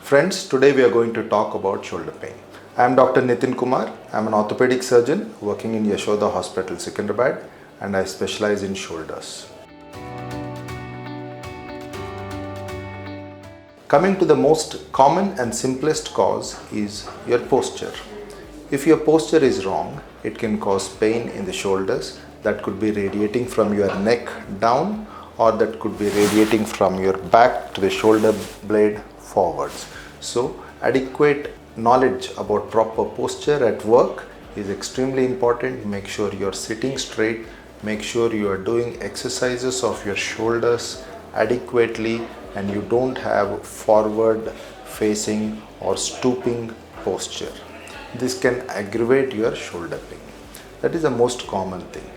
Friends, today we are going to talk about shoulder pain. I am Dr. Nithin Kumar. I am an orthopedic surgeon working in Yashoda Hospitals, Hyderabad, and I specialize in shoulders. Coming to the most common and simplest cause is your posture. If your posture is wrong, it can cause pain in the shoulders that could be radiating from your neck down, or that could be radiating from your back to the shoulder blade forwards. So, adequate knowledge about proper posture at work is extremely important. Make sure you're sitting straight, make sure you are doing exercises of your shoulders adequately, and you don't have forward facing or stooping posture. This can aggravate your shoulder pain. That is the most common thing.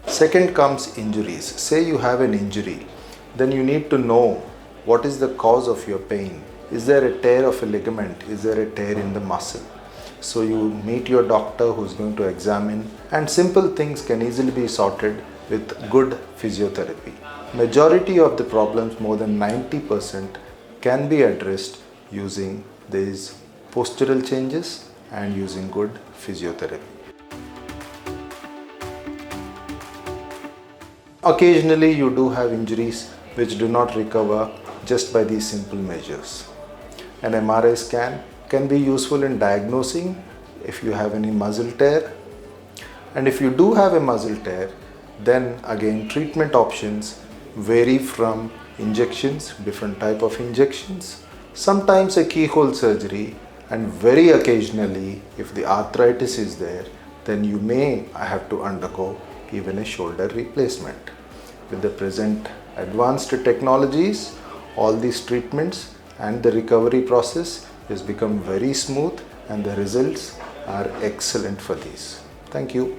Second comes injuries. Say you have an injury, then you need to know what is the cause of your pain. Is there a tear of a ligament? Is there a tear in the muscle? So you meet your doctor who's going to examine, and simple things can easily be sorted with good physiotherapy. Majority of the problems, more than 90%, can be addressed using these postural changes and using good physiotherapy. Occasionally you do have injuries which do not recover just by these simple measures. An MRI scan can be useful in diagnosing if you have any muscle tear, and if you do have a muscle tear, then again treatment options vary from injections, different type of injections, sometimes a keyhole surgery, and very occasionally if the arthritis is there, then you may have to undergo even a shoulder replacement. With the present advanced technologies, all these treatments and the recovery process has become very smooth, and the results are excellent for these. Thank you.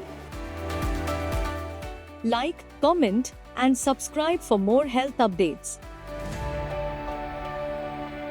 Like, comment, and subscribe for more health updates.